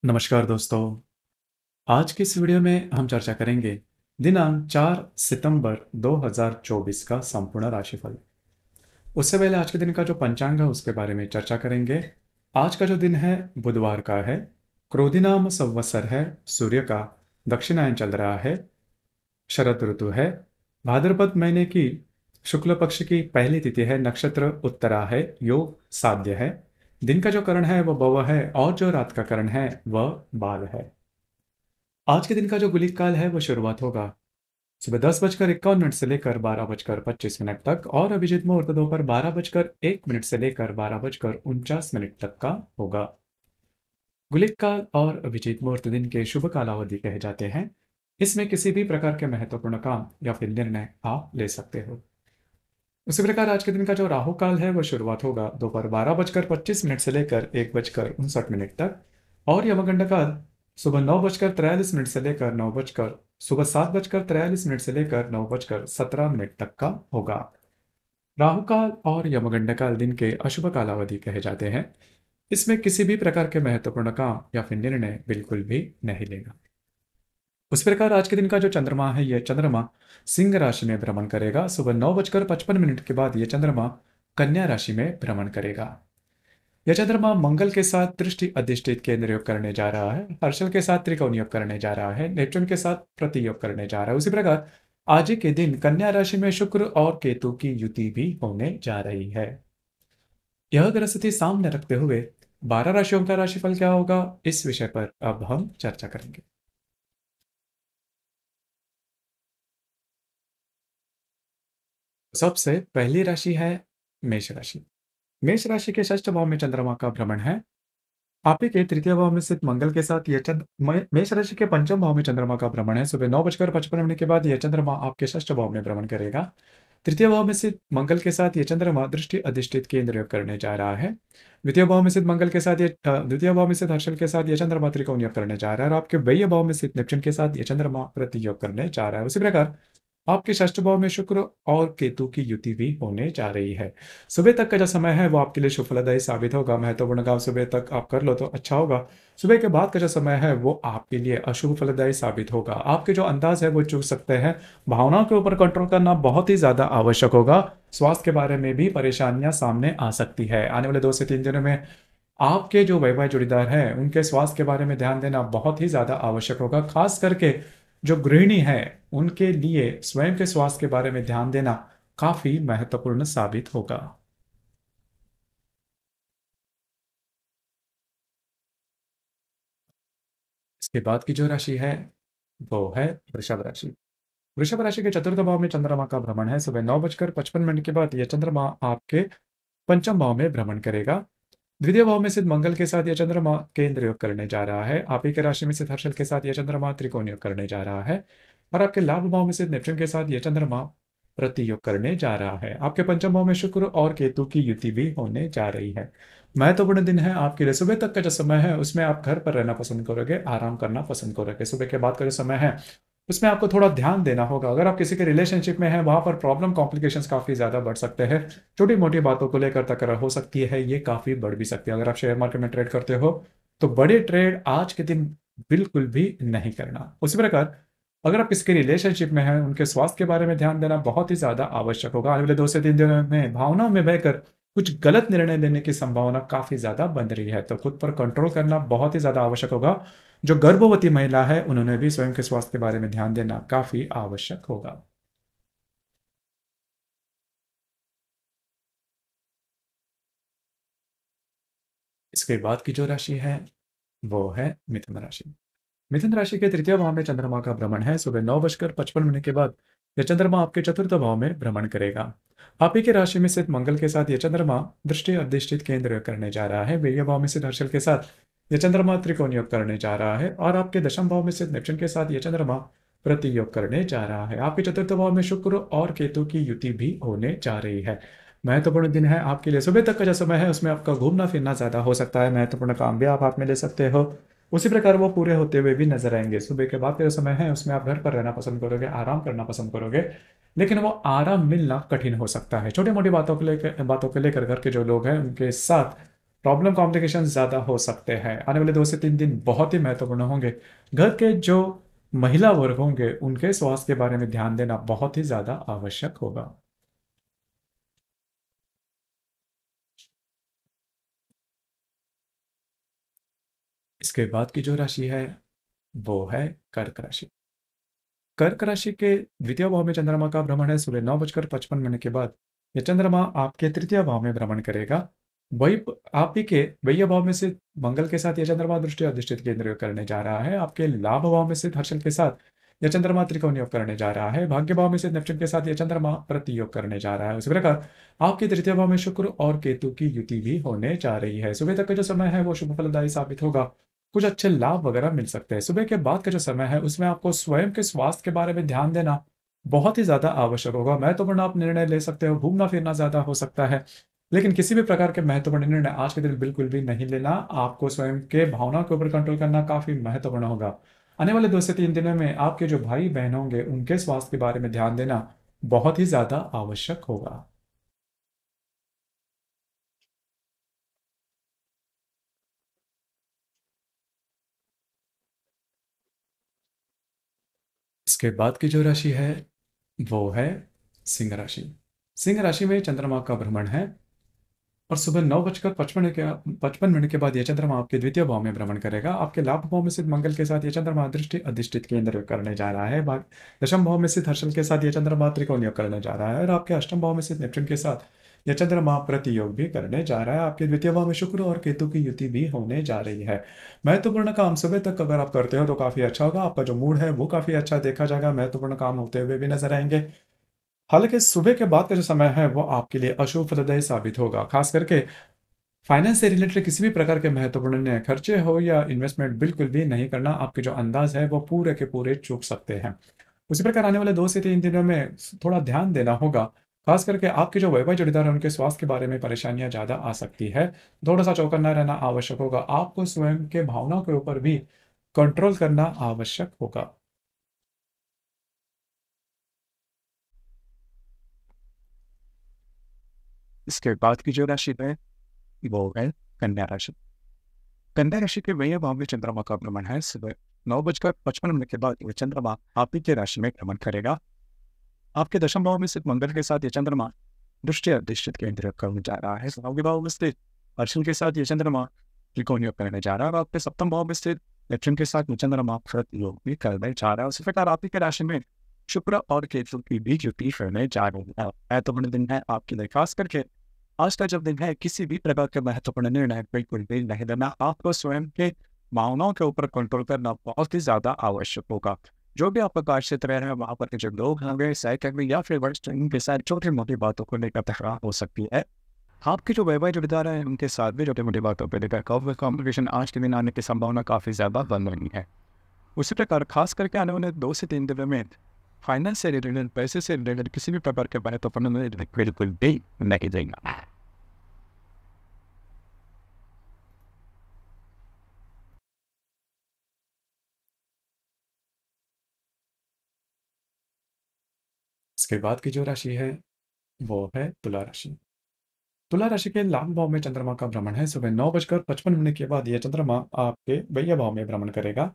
नमस्कार दोस्तों। आज की इस वीडियो में हम चर्चा करेंगे दिनांक 4 सितंबर 2024 का संपूर्ण राशिफल। उससे पहले आज के दिन का जो पंचांग है उसके बारे में चर्चा करेंगे। आज का जो दिन है बुधवार का है। क्रोधिनाम संवत्सर है। सूर्य का दक्षिणायन चल रहा है। शरद ऋतु है। भाद्रपद महीने की शुक्ल पक्ष की पहली तिथि है। नक्षत्र उत्तरा है। योग साध्य है। दिन का जो करण है वह बव है और जो रात का करण है वह बाल है। आज के दिन का जो गुलिक काल है वो शुरुआत होगा सुबह 10 बजकर 51 मिनट से लेकर 12 बजकर 25 मिनट तक और अभिजीत मुहूर्त दोपहर 12 बजकर 1 मिनट से लेकर 12 बजकर 49 मिनट तक का होगा। गुलिक काल और अभिजीत मुहूर्त दिन के शुभ कालावधि कहे जाते हैं। इसमें किसी भी प्रकार के महत्वपूर्ण काम या फिर निर्णय आप ले सकते हो। उसी प्रकार आज के दिन का जो राहु काल है वह शुरुआत होगा दोपहर 12 बजकर 25 मिनट से लेकर 1 बजकर 59 मिनट तक और यमगंड काल सुबह 9 बजकर 43 मिनट से लेकर 7 बजकर 43 मिनट से लेकर 9 बजकर 17 मिनट तक का होगा। राहु काल और यमगंड काल दिन के अशुभ कालावधि कहे जाते हैं। इसमें किसी भी प्रकार के महत्वपूर्ण काम या फिर निर्णय बिल्कुल भी नहीं लेगा। उस प्रकार आज के दिन का जो चंद्रमा है यह चंद्रमा सिंह राशि में भ्रमण करेगा। सुबह 9 बजकर 55 मिनट के बाद यह चंद्रमा कन्या राशि में भ्रमण करेगा। यह चंद्रमा मंगल के साथ दृष्टि अधिष्ठित केंद्र योग करने जा रहा है। हर्षल के साथ त्रिकोण योग करने जा रहा है। नेपच्यून के साथ प्रति योग करने जा रहा है। उसी प्रकार आज के दिन कन्या राशि में शुक्र और केतु की युति भी होने जा रही है। यह ग्रह स्थिति सामने रखते हुए 12 राशियों का राशिफल क्या होगा इस विषय पर अब हम चर्चा करेंगे। सबसे पहली राशि है मेष राशि। मेष राशि के षष्ठ भाव में चंद्रमा का भ्रमण है। आप ही के तृतीय भाव में स्थित मंगल के साथ यह मेष राशि के पंचम भाव में चंद्रमा का भ्रमण है। सुबह 9 बजकर 55 मिनट के बाद यह चंद्रमा आपके षष्ठ भाव में भ्रमण करेगा। तृतीय भाव में स्थित मंगल के साथ यह चंद्रमा दृष्टि अधिष्ठित केंद्र योग करने जा रहा है। द्वितीय भाव में स्थित मंगल के साथ ये द्वितीय भाव में स्थित हर्षल के साथ यह चंद्रमा त्रिकोण योग करने जा रहा है और आपके व्यय भाव में स्थित नेपच्यून के साथ यह चंद्रमा प्रति योग करने जा रहा है। उसी प्रकार आपके षष्ठ भाव में शुक्र और केतु की युति भी होने जा रही है। सुबह तक का जो समय है वो आपके लिए शुभ फलदायी साबित होगा। महत्वपूर्ण काम सुबह तक आप कर लो तो अच्छा होगा। सुबह के बाद का जो समय है वो आपके लिए अशुभ फलदायी साबित होगा। आपके जो अंदाज है वो चूक सकते हैं। भावनाओं के ऊपर कंट्रोल करना बहुत ही ज्यादा आवश्यक होगा। स्वास्थ्य के बारे में भी परेशानियां सामने आ सकती है। आने वाले 2 से 3 दिनों में आपके जो वैवाहिक जोड़ीदार हैं उनके स्वास्थ्य के बारे में ध्यान देना बहुत ही ज्यादा आवश्यक होगा। खास करके जो गृहिणी है उनके लिए स्वयं के स्वास्थ्य के बारे में ध्यान देना काफी महत्वपूर्ण साबित होगा। इसके बाद की जो राशि है वो है वृषभ राशि। वृषभ राशि के चतुर्थ भाव में चंद्रमा का भ्रमण है। सुबह 9 बजकर 55 मिनट के बाद यह चंद्रमा आपके पंचम भाव में भ्रमण करेगा। द्वितीय भाव में स्थित मंगल के साथ यह चंद्रमा केंद्र योग करने जा रहा है। आप ही के राशि में स्थित हर्षल के साथ यह चंद्रमा त्रिकोण योग करने जा रहा है और आपके लाभ भाव में स्थित नेपच्यून के साथ यह चंद्रमा प्रति योग करने जा रहा है। आपके पंचम भाव में शुक्र और केतु की युति भी होने जा रही है। महत्वपूर्ण दिन है आपके लिए। सुबह तक का जो समय है उसमें आप घर पर रहना पसंद करोगे, आराम करना पसंद करोगे। सुबह के बाद का जो समय है उसमें आपको थोड़ा ध्यान देना होगा। अगर आप किसी के रिलेशनशिप में हैं वहां पर प्रॉब्लम कॉम्प्लिकेशंस काफी ज्यादा बढ़ सकते हैं। छोटी मोटी बातों को लेकर तकरार हो सकती है, ये काफी बढ़ भी सकती है। अगर आप शेयर मार्केट में ट्रेड करते हो तो बड़े ट्रेड आज के दिन बिल्कुल भी नहीं करना। उसी प्रकार अगर आप किसी के रिलेशनशिप में हैं उनके स्वास्थ्य के बारे में ध्यान देना बहुत ही ज्यादा आवश्यक होगा। आने वाले 2 से 3 दिनों में भावनाओं में बहकर कुछ गलत निर्णय लेने की संभावना काफी ज्यादा बन रही है, तो खुद पर कंट्रोल करना बहुत ही ज्यादा आवश्यक होगा। जो गर्भवती महिला है उन्होंने भी स्वयं के स्वास्थ्य के बारे में ध्यान देना काफी आवश्यक होगा। इसके बाद की जो राशि है वो है मिथुन राशि। मिथुन राशि के तृतीय भाव में चंद्रमा का भ्रमण है। सुबह 9 बजकर 55 मिनट के बाद यह चंद्रमा आपके चतुर्थ भाव में भ्रमण करेगा। आप ही के राशि में स्थित मंगल के साथ यह चंद्रमा दृष्टि अधिष्ठित केंद्र करने जा रहा है। वीर्य भाव में स्थित हर्षल के साथ यह चंद्रमा त्रिकोण योग करने जा रहा है और आपके दशम भाव में स्थित नेपच्यून के साथ यह चंद्रमा प्रति योग करने जा रहा है। आपके चतुर्थ भाव में शुक्र और केतु की युति भी होने जा रही है। महत्वपूर्ण दिन है आपके लिए। सुबह तक का जो समय है उसमें आपका घूमना फिरना ज्यादा हो सकता है। महत्वपूर्ण काम भी आप हाथ में ले सकते हो। उसी प्रकार वो पूरे होते हुए भी नजर आएंगे। सुबह के बाद का जो समय है उसमें आप घर पर रहना पसंद करोगे, आराम करना पसंद करोगे, लेकिन वो आराम मिलना कठिन हो सकता है। छोटी मोटी बातों को लेकर घर के जो लोग हैं उनके साथ प्रॉब्लम कॉम्प्लिकेशन ज़्यादा हो सकते हैं। आने वाले 2 से 3 दिन बहुत ही महत्वपूर्ण होंगे। घर के जो महिला वर्ग होंगे, उनके स्वास्थ्य के बारे में ध्यान देना बहुत ही ज़्यादा आवश्यक होगा। इसके बाद की जो राशि है, वो है कर्क राशि। कर्क राशि के द्वितीय भाव में चंद्रमा का भ्रमण है सुबह 9:55 के बाद। यह चंद्रमा आपके तृतीय भाव में भ्रमण करेगा। वही आप ही के वही भाव में से मंगल के साथ यह चंद्रमा दृष्टि अधिष्ठित केंद्र करने जा रहा है। आपके लाभ भाव में से हर्षल के साथ यह चंद्रमा त्रिकोण योग करने जा रहा है। भाग्य भाव में से नेपच्यून के साथ यह चंद्रमा प्रति योग करने जा रहा है। उसी प्रकार आपके तृतीय भाव में शुक्र और केतु की युति भी होने जा रही है। सुबह तक का जो समय है वो शुभ फलदायी साबित होगा। कुछ अच्छे लाभ वगैरह मिल सकते हैं। सुबह के बाद का जो समय है उसमें आपको स्वयं के स्वास्थ्य के बारे में ध्यान देना बहुत ही ज़्यादा आवश्यक होगा। महत्वपूर्ण आप निर्णय ले सकते हो, घूमना फिरना ज़्यादा हो सकता है, लेकिन किसी भी प्रकार के महत्वपूर्ण निर्णय आज के दिन बिल्कुल भी नहीं लेना। आपको स्वयं के भावनाओं के ऊपर कंट्रोल करना काफ़ी महत्वपूर्ण होगा। आने वाले 2 से 3 दिनों में आपके जो भाई-बहन होंगे, उनके स्वास्थ्य के बारे में ध्यान देना बहुत ही ज़्यादा आवश्यक होगा। इसके बाद की जो राशि है, वो है सिंह राशि। सिंह राशि में चंद्रमा का भ्रमण है और सुबह 9:55 के बाद यह चंद्रमा आपके द्वितीय भाव में भ्रमण करेगा। आपके लाभ भाव में स्थित मंगल के साथ यह चंद्रमा दृष्टि अधिष्ठित केंद्र करने जा रहा है। भाग दशम भाव में स्थित हर्षल के साथ यह चंद्रमा त्रिकोण योग करने जा रहा है और आपके अष्टम भाव में स्थित नेपच्यून के साथ यह चंद्रमा प्रति योग भी करने जा रहा है। आपके द्वितीय भाव में शुक्र और केतु की युति भी होने जा रही है। महत्वपूर्ण काम सुबह तक अगर आप करते हो तो काफी अच्छा होगा। आपका जो मूड है वो काफी अच्छा देखा जाएगा। महत्वपूर्ण काम होते हुए भी नजर आएंगे। हालांकि सुबह के बाद का जो समय है वो आपके लिए अशुभ फलदायी साबित होगा। खास करके फाइनेंस से रिलेटेड किसी भी प्रकार के महत्वपूर्ण निर्णय, खर्चे हो या इन्वेस्टमेंट, बिल्कुल भी नहीं करना। आपके जो अंदाज है वो पूरे के पूरे चूक सकते हैं। उसी प्रकार आने वाले 2 से 3 दिनों में थोड़ा ध्यान देना होगा। खास करके आपके जो वैवाहिक जोड़ीदार हैं उनके स्वास्थ्य के बारे में परेशानियां ज़्यादा आ सकती है। थोड़ा सा चौकन्ना रहना आवश्यक होगा। आपको स्वयं के भावनाओं के ऊपर भी कंट्रोल करना आवश्यक होगा। इसके बाद की जो राशि है वो है कन्या राशि। कन्या राशि के वही भाव में चंद्रमा का भ्रमण है। सुबह 9:55 के बाद ये चंद्रमा आप ही की राशि में भ्रमण करेगा। आपके दशम भाव में स्थित मंगल के साथ ये चंद्रमा दृष्टि अधिष्ठित केंद्र करने जा रहा है। भाग्य भाव में स्थित अर्जुन के साथ ये चंद्रमा त्रिकोण योग करने जा रहा है और आपके सप्तम भाव में स्थित नेपच्यून के साथ ये चंद्रमा प्रति योग भी करने जा रहा है। उसी प्रकार आप ही के राशि में शुक्र और केतु की भी युति करने जा रही है। महत्वपूर्ण दिन है आपके लिए। खास करके आज का जब दिन है, किसी भी प्रकार के महत्वपूर्ण निर्णय बिल्कुल भी नहीं लेना। आपको स्वयं के भावनाओं के ऊपर कंट्रोल करना बहुत ही ज्यादा आवश्यक होगा। जो भी आपका कार्य क्षेत्र है वहां पर के जो लोग होंगे, सहकर्मी या फिर वरिष्ठ, इनके साथ छोटी मोटी बातों को लेकर तकरार हो सकती है। आपके जो वैवाहिक जोड़ीदार हैं उनके साथ भी छोटी मोटी बातों पर लेकर कॉम्प्लिकेशन आज के दिन आने की संभावना काफी ज्यादा बन रही है। उसी प्रकार खास करके आने वाले 2 से 3 दिनों में फाइनेंस से रिलेटेड, पैसे से रिलेटेड किसी भी प्रकार के महत्वपूर्ण निर्णय बिल्कुल भी नहीं देगा। इसके बाद की जो राशि है वो है तुला राशि। तुला राशि के लाभ भाव में चंद्रमा का भ्रमण है। सुबह 9:55 के बाद यह चंद्रमा आपके व्यय भाव में भ्रमण करेगा।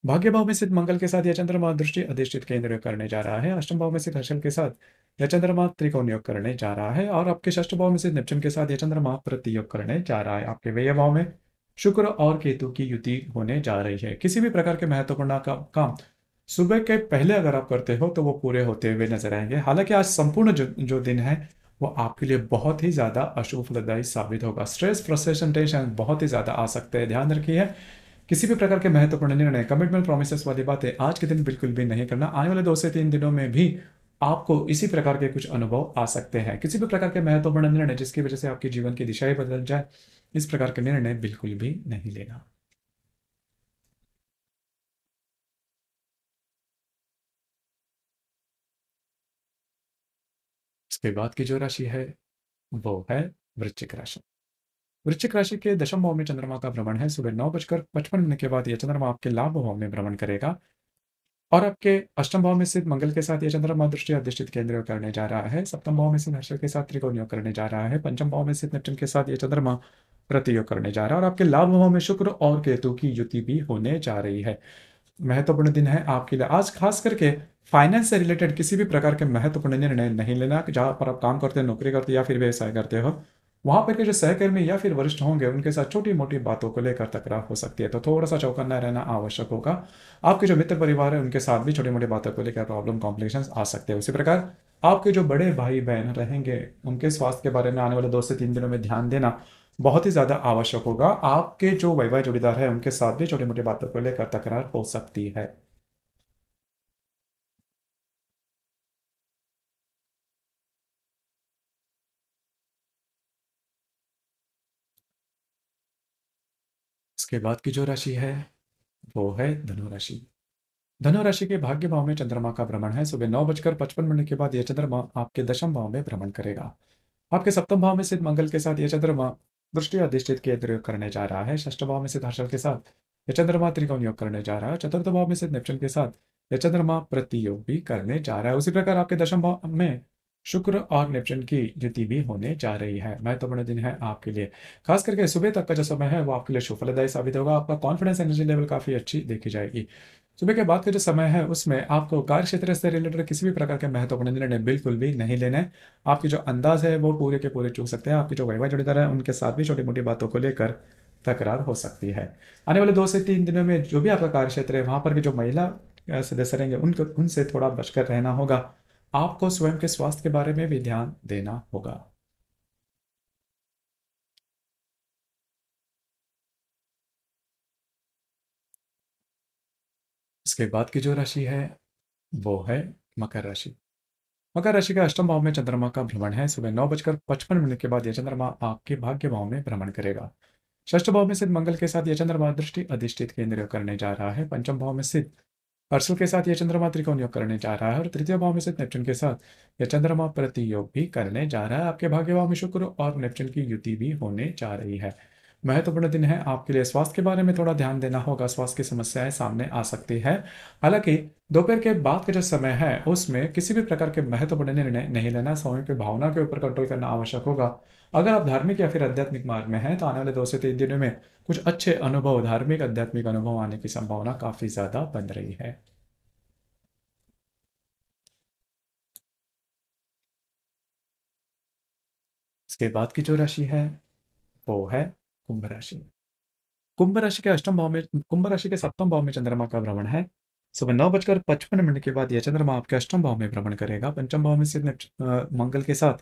भाग्य भाव में स्थित मंगल के साथ यह चंद्रमा दृष्टि अधिष्ठित केंद्र करने जा रहा है। अष्टम भाव में स्थित हर्षल के साथ यह चंद्रमा त्रिकोण योग करने जा रहा है और आपके षष्ठ भाव में स्थित नेपच्यून के साथ यह चंद्रमा प्रति योग करने जा रहा है। आपके व्यय भाव में शुक्र और केतु की युति होने जा रही है। किसी भी प्रकार के महत्वपूर्ण काम सुबह के पहले अगर आप करते हो तो वो पूरे होते हुए नजर आएंगे। हालांकि आज संपूर्ण जो दिन है वो आपके लिए बहुत ही ज्यादा अशुभ फलदायी साबित होगा। स्ट्रेस, फ्रस्ट्रेशन, टेंशन बहुत ही ज्यादा आ सकते हैं। ध्यान रखिए, किसी भी प्रकार के महत्वपूर्ण निर्णय, कमिटमेंट, प्रोमिसेस वाली बातें आज के दिन बिल्कुल भी नहीं करना। आने वाले 2 से 3 दिनों में भी आपको इसी प्रकार के कुछ अनुभव आ सकते हैं। किसी भी प्रकार के महत्वपूर्ण निर्णय जिसकी वजह से आपके जीवन की दिशा ही बदल जाए, इस प्रकार के निर्णय बिल्कुल भी नहीं लेना। इसके बाद की जो राशि है वो है वृश्चिक राशि। वृश्चिक राशि के दशम भाव में चंद्रमा का भ्रमण है। सुबह 9:55 के बाद यह चंद्रमा आपके लाभ भाव में भ्रमण करेगा और आपके अष्टम भाव में स्थित मंगल के साथ यह चंद्रमा दृष्टि अधिष्ठित केंद्र करने जा रहा है। सप्तम भाव में स्थित हर्षल के साथ त्रिकोण योग करने जा रहा है। पंचम भाव में स्थित नेपच्यून के साथ यह चंद्रमा प्रतियोग करने जा रहा है और आपके लाभ भाव में शुक्र और केतु की युति भी होने जा रही है। महत्वपूर्ण दिन है आपके लिए आज, खास करके फाइनेंस से रिलेटेड किसी भी प्रकार के महत्वपूर्ण निर्णय नहीं लेना। जहां पर आप काम करते हैं, नौकरी करते हैं या फिर व्यवसाय करते हो, वहां पर के जो सहकर्मी या फिर वरिष्ठ होंगे उनके साथ छोटी मोटी बातों को लेकर तकरार हो सकती है, तो थोड़ा सा चौकन्ना रहना आवश्यक होगा। आपके जो मित्र परिवार है उनके साथ भी छोटी मोटी बातों को लेकर प्रॉब्लम कॉम्प्लिकेशंस आ सकते हैं। उसी प्रकार आपके जो बड़े भाई बहन रहेंगे उनके स्वास्थ्य के बारे में आने वाले 2 से 3 दिनों में ध्यान देना बहुत ही ज़्यादा आवश्यक होगा। आपके जो वैवाहिक जोड़ीदार है उनके साथ भी छोटी मोटी बातों को लेकर तकरार हो सकती है। इसके बाद की जो राशि है वो है धनु राशि। धनु राशि के भाग्य भाव में चंद्रमा का भ्रमण है। सुबह 9:55 के बाद यह चंद्रमा आपके दशम भाव में भ्रमण करेगा। आपके सप्तम भाव में स्थित मंगल के साथ यह चंद्रमा दृष्टि अधिष्ठित केंद्र करने जा रहा है। षष्ठ भाव में स्थित हर्षल के साथ यह चंद्रमा त्रिकोण योग करने जा रहा है। चतुर्थ भाव में स्थित नेपच्यून के साथ यह चंद्रमा प्रतियोग भी करने जा रहा है। उसी प्रकार आपके दशम भाव में शुक्र और नेपच्यून की युति भी होने जा रही है। महत्वपूर्ण दिन है आपके लिए, खास करके सुबह तक का जो समय है वो आपके लिए शुभ फलदायी साबित होगा। आपका कॉन्फिडेंस एनर्जी लेवल काफी अच्छी देखी जाएगी। सुबह के बाद का जो समय है उसमें आपको कार्य क्षेत्र से रिलेटेड किसी भी प्रकार के महत्वपूर्ण निर्णय बिल्कुल भी नहीं लेने। आपकी जो अंदाज है वो पूरे के पूरे चूक सकते हैं। आपके जो वैवाहिक जोड़ीदार है उनके साथ भी छोटी मोटी बातों को लेकर तकरार हो सकती है। आने वाले 2 से 3 दिनों में जो भी आपका कार्य क्षेत्र है वहां पर के जो महिला सदस्य रहेंगे उनको उनसे थोड़ा बचकर रहना होगा। आपको स्वयं के स्वास्थ्य के बारे में भी ध्यान देना होगा। इसके बाद की जो राशि है वो है मकर राशि। मकर राशि के अष्टम भाव में चंद्रमा का भ्रमण है। सुबह 9:55 के बाद यह चंद्रमा आपके भाग्य भाव में भ्रमण करेगा। षष्ठ भाव में स्थित मंगल के साथ यह चंद्रमा दृष्टि अधिष्ठित केंद्र करने जा रहा है। पंचम भाव में स्थित हर्षल के साथ यह चंद्रमा त्रिकोण योग करने जा रहा है और तृतीय भाव में स्थित नेपच्यून के साथ यह चंद्रमा प्रति योग भी करने जा रहा है। आपके भाग्य भाव में शुक्र और नेपच्यून की युति भी होने जा रही है। महत्वपूर्ण दिन है आपके लिए, स्वास्थ्य के बारे में थोड़ा ध्यान देना होगा। स्वास्थ्य की समस्याएं सामने आ सकती है। हालांकि दोपहर के बाद का जो समय है उसमें किसी भी प्रकार के महत्वपूर्ण निर्णय नहीं लेना। समय की भावना के ऊपर कंट्रोल करना आवश्यक होगा। अगर आप धार्मिक या फिर आध्यात्मिक मार्ग में हैं तो आने वाले 2 से 3 दिनों में कुछ अच्छे अनुभव, धार्मिक आध्यात्मिक अनुभव आने की संभावना काफी ज्यादा बन रही है। इसके बाद की जो राशि है वो है कुंभ राशि। कुंभ राशि के अष्टम भाव में कुंभ राशि के सप्तम भाव में चंद्रमा का भ्रमण है। सुबह 9:55 के बाद यह चंद्रमा आपके अष्टम भाव में भ्रमण करेगा। पंचम भाव में स्थित मंगल के साथ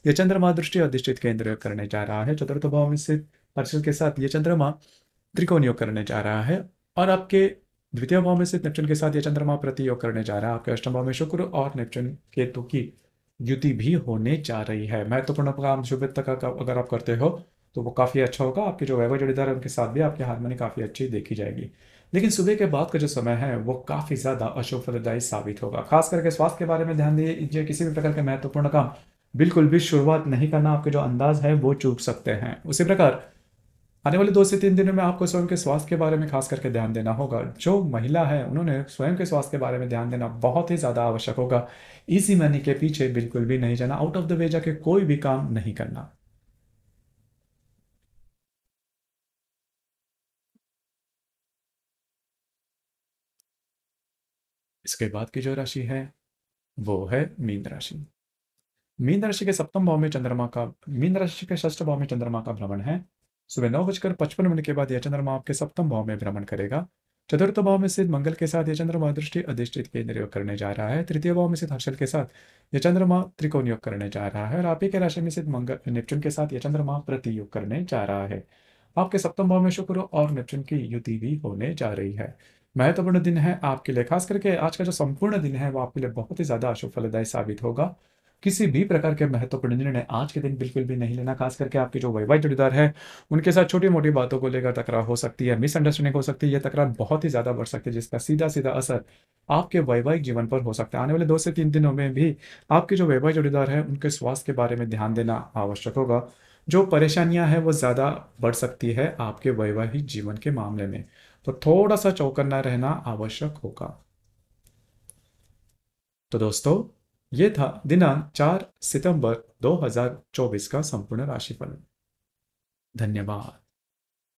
यह चंद्रमा दृष्टि अधिष्ठित केंद्र करने जा रहा है। चतुर्थ भाव में स्थित हर्षल के साथ यह चंद्रमा त्रिकोण योग करने जा रहा है और आपके द्वितीय भाव में स्थित नेपच्यून के साथ यह चंद्रमा प्रति योग करने जा रहा है। आपके अष्टम भाव में शुक्र और नेपच्यून केतु की युति भी होने जा रही है। महत्वपूर्ण काम शुभ तक का अगर आप करते हो तो वो काफ़ी अच्छा होगा। आपके जो वैवाहिक जोड़ीदार है उनके साथ भी आपकी हारमोनी काफ़ी अच्छी देखी जाएगी। लेकिन सुबह के बाद का जो समय है वो काफ़ी ज़्यादा अशुभ फलदायी साबित होगा। खास करके स्वास्थ्य के बारे में ध्यान दीजिए। किसी भी प्रकार के महत्वपूर्ण काम बिल्कुल भी शुरुआत नहीं करना। आपके जो अंदाज है वो चूक सकते हैं। उसी प्रकार आने वाले 2 से 3 दिनों में आपको स्वयं के स्वास्थ्य के बारे में खास करके ध्यान देना होगा। जो महिला है उन्होंने स्वयं के स्वास्थ्य के बारे में ध्यान देना बहुत ही ज़्यादा आवश्यक होगा। इसी मनी के पीछे बिल्कुल भी नहीं जाना। आउट ऑफ द वे जाके कोई भी काम नहीं करना। इसके बाद की जो राशि है वो है मीन राशि। मीन राशि के सप्तम भाव में चंद्रमा का मीन राशि के षष्ठ भाव में चंद्रमा का भ्रमण है। सुबह 9:55 के बाद यह चंद्रमा आपके सप्तम भाव में भ्रमण करेगा। चतुर्थ भाव में स्थित मंगल के साथ यह चंद्रमा दृष्टि अधिष्ठित केंद्र योग करने जा रहा है। तृतीय भाव में स्थित हर्षल के साथ यह चंद्रमा त्रिकोण योग करने जा रहा है और आप ही के राशि में स्थित मंगल नेपच्यून के साथ यह चंद्रमा प्रति योग करने जा रहा है। आपके सप्तम भाव में शुक्र और नेपच्यून की युति भी होने जा रही है। महत्वपूर्ण दिन है आपके लिए। खास करके आज का जो संपूर्ण दिन है वो आपके लिए बहुत ही ज्यादा अशुभ फलदायी साबित होगा। किसी भी प्रकार के महत्वपूर्ण निर्णय आज के दिन बिल्कुल भी नहीं लेना। खास करके आपके जो वैवाहिक जोड़ीदार है उनके साथ छोटी मोटी बातों को लेकर तकरार हो सकती है, मिसअंडरस्टैंडिंग हो सकती है। यह तकरार बहुत ही ज्यादा बढ़ सकती है जिसका सीधा सीधा असर आपके वैवाहिक जीवन पर हो सकता है। आने वाले 2 से 3 दिनों में भी आपके जो वैवाहिक जोड़ीदार है उनके स्वास्थ्य के बारे में ध्यान देना आवश्यक होगा। जो परेशानियां हैं वो ज्यादा बढ़ सकती है आपके वैवाहिक जीवन के मामले में, तो थोड़ा सा चौकन्ना रहना आवश्यक होगा। तो दोस्तों, ये था दिनांक 4 सितंबर 2024 का संपूर्ण राशिफल। धन्यवाद।